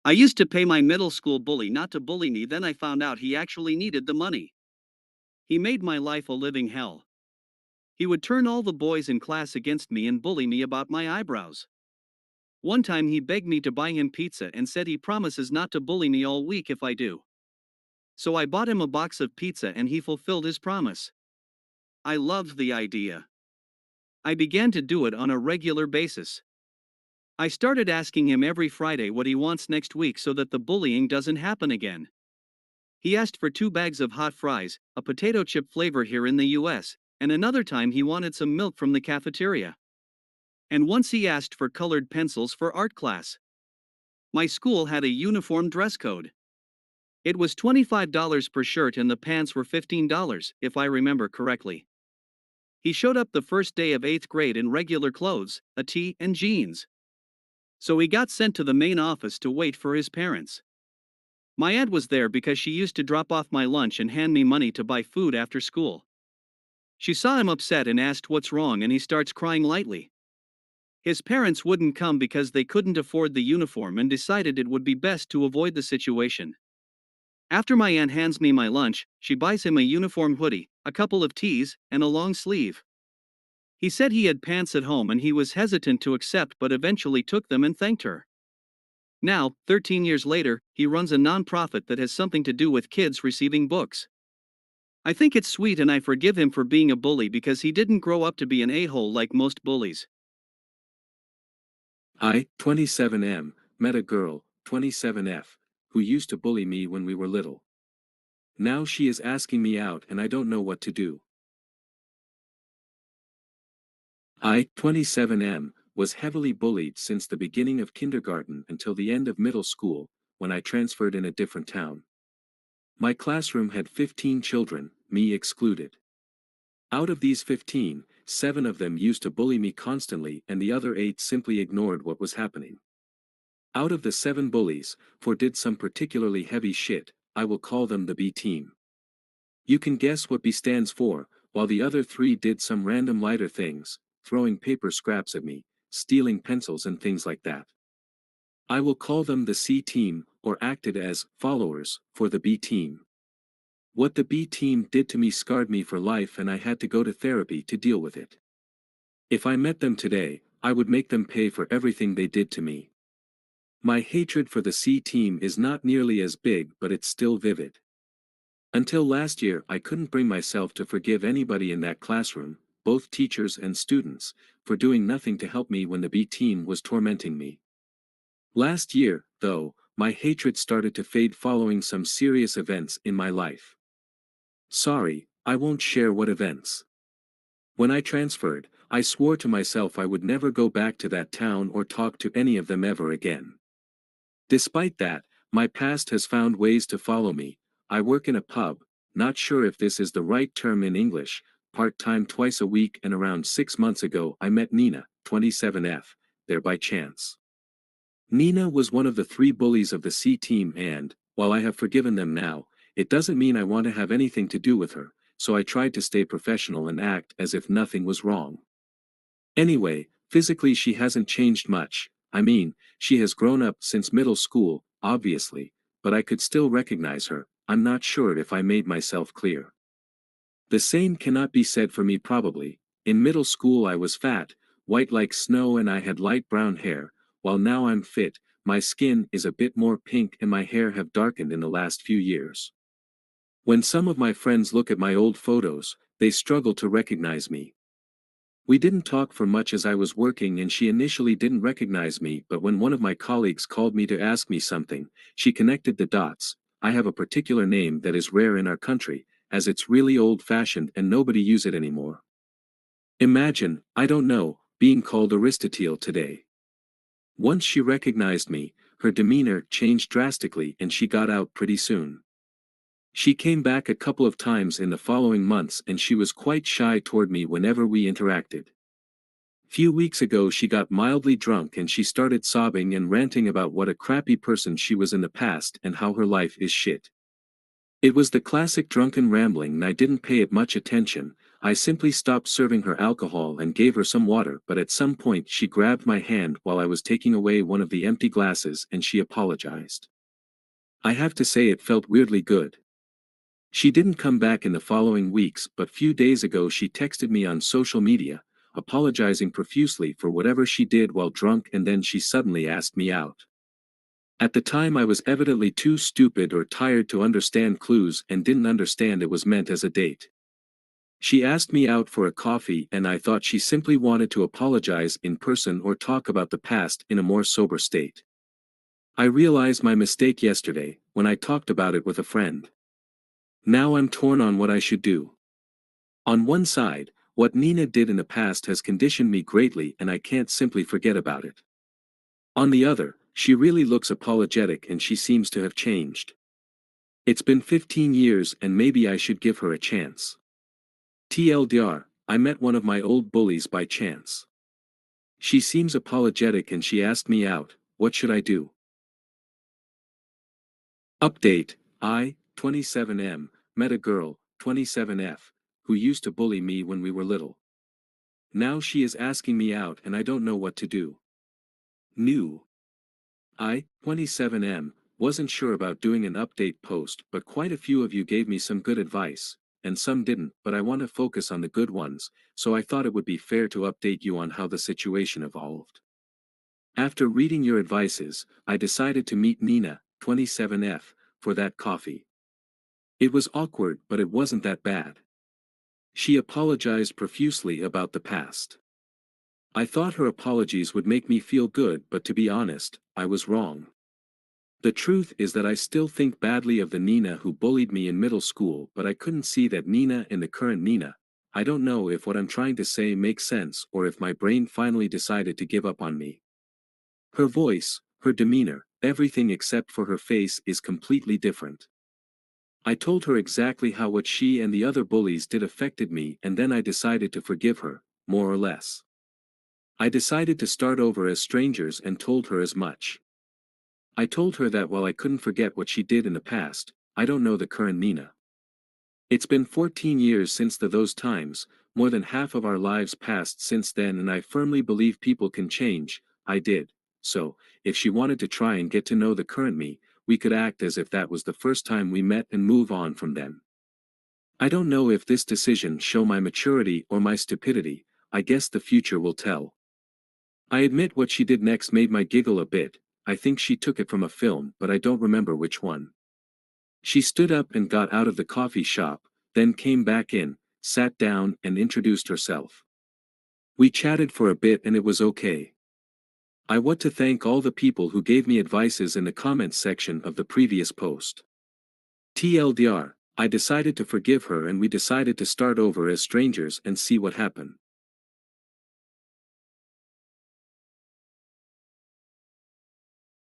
I used to pay my middle school bully not to bully me, then I found out he actually needed the money. He made my life a living hell. He would turn all the boys in class against me and bully me about my eyebrows. One time he begged me to buy him pizza and said he promises not to bully me all week if I do. So I bought him a box of pizza and he fulfilled his promise. I loved the idea. I began to do it on a regular basis. I started asking him every Friday what he wants next week so that the bullying doesn't happen again. He asked for 2 bags of hot fries, a potato chip flavor here in the US, and another time he wanted some milk from the cafeteria. And once he asked for colored pencils for art class. My school had a uniform dress code. It was $25 per shirt and the pants were $15, if I remember correctly. He showed up the first day of 8th grade in regular clothes, a tee and jeans. So he got sent to the main office to wait for his parents. My aunt was there because she used to drop off my lunch and hand me money to buy food after school. She saw him upset and asked what's wrong, and he starts crying lightly. His parents wouldn't come because they couldn't afford the uniform and decided it would be best to avoid the situation. After my aunt hands me my lunch, she buys him a uniform hoodie, a couple of tees, and a long sleeve. He said he had pants at home and he was hesitant to accept but eventually took them and thanked her. Now, 13 years later, he runs a nonprofit that has something to do with kids receiving books. I think it's sweet and I forgive him for being a bully because he didn't grow up to be an a-hole like most bullies. I, 27M, met a girl, 27F, who used to bully me when we were little. Now she is asking me out and I don't know what to do. I, 27M, was heavily bullied since the beginning of kindergarten until the end of middle school, when I transferred in a different town. My classroom had 15 children, me excluded. Out of these 15, 7 of them used to bully me constantly and the other 8 simply ignored what was happening. Out of the 7 bullies, 4 did some particularly heavy shit. I will call them the B team. You can guess what B stands for, while the other 3 did some random lighter things, throwing paper scraps at me, stealing pencils and things like that. I will call them the C team, or acted as followers for the B team. What the B team did to me scarred me for life and I had to go to therapy to deal with it. If I met them today, I would make them pay for everything they did to me. My hatred for the C team is not nearly as big, but it's still vivid. Until last year I couldn't bring myself to forgive anybody in that classroom, both teachers and students, for doing nothing to help me when the B team was tormenting me. Last year, though, my hatred started to fade following some serious events in my life. Sorry, I won't share what events. When I transferred, I swore to myself I would never go back to that town or talk to any of them ever again. Despite that, my past has found ways to follow me. I work in a pub, not sure if this is the right term in English, part-time twice a week, and around 6 months ago I met Nina, 27F, there by chance. Nina was one of the 3 bullies of the C team and, while I have forgiven them now, it doesn't mean I want to have anything to do with her, so I tried to stay professional and act as if nothing was wrong. Anyway, physically she hasn't changed much. I mean, she has grown up since middle school, obviously, but I could still recognize her. I'm not sure if I made myself clear. The same cannot be said for me probably. In middle school I was fat, white like snow, and I had light brown hair, while now I'm fit, my skin is a bit more pink and my hair have darkened in the last few years. When some of my friends look at my old photos, they struggle to recognize me. We didn't talk for much as I was working and she initially didn't recognize me, but when one of my colleagues called me to ask me something, she connected the dots. I have a particular name that is rare in our country, as it's really old-fashioned and nobody use it anymore. Imagine, I don't know, being called Aristotle today. Once she recognized me, her demeanor changed drastically and she got out pretty soon. She came back a couple of times in the following months and she was quite shy toward me whenever we interacted. Few weeks ago she got mildly drunk and she started sobbing and ranting about what a crappy person she was in the past and how her life is shit. It was the classic drunken rambling and I didn't pay it much attention. I simply stopped serving her alcohol and gave her some water, but at some point she grabbed my hand while I was taking away one of the empty glasses and she apologized. I have to say it felt weirdly good. She didn't come back in the following weeks, but few days ago she texted me on social media, apologizing profusely for whatever she did while drunk, and then she suddenly asked me out. At the time I was evidently too stupid or tired to understand clues and didn't understand it was meant as a date. She asked me out for a coffee and I thought she simply wanted to apologize in person or talk about the past in a more sober state. I realized my mistake yesterday, when I talked about it with a friend. Now I'm torn on what I should do. On one side, what Nina did in the past has conditioned me greatly and I can't simply forget about it. On the other, she really looks apologetic and she seems to have changed. It's been 15 years and maybe I should give her a chance. TLDR, I met one of my old bullies by chance. She seems apologetic and she asked me out. What should I do? Update, I, 27M, met a girl, 27F, who used to bully me when we were little. Now she is asking me out and I don't know what to do. New. I, 27M, wasn't sure about doing an update post, but quite a few of you gave me some good advice, and some didn't, but I want to focus on the good ones, so I thought it would be fair to update you on how the situation evolved. After reading your advices, I decided to meet Nina, 27F, for that coffee. It was awkward, but it wasn't that bad. She apologized profusely about the past. I thought her apologies would make me feel good, but to be honest, I was wrong. The truth is that I still think badly of the Nina who bullied me in middle school, but I couldn't see that Nina in the current Nina. I don't know if what I'm trying to say makes sense or if my brain finally decided to give up on me. Her voice, her demeanor, everything except for her face is completely different. I told her exactly how what she and the other bullies did affected me, and then I decided to forgive her, more or less. I decided to start over as strangers and told her as much. I told her that while I couldn't forget what she did in the past, I don't know the current Nina. It's been 14 years since those times, more than half of our lives passed since then, and I firmly believe people can change. I did. So, if she wanted to try and get to know the current me, we could act as if that was the first time we met and move on from then. I don't know if this decision show my maturity or my stupidity. I guess the future will tell. I admit what she did next made my giggle a bit. I think she took it from a film, but I don't remember which one. She stood up and got out of the coffee shop, then came back in, sat down and introduced herself. We chatted for a bit and it was okay. I want to thank all the people who gave me advices in the comments section of the previous post. TLDR, I decided to forgive her and we decided to start over as strangers and see what happened.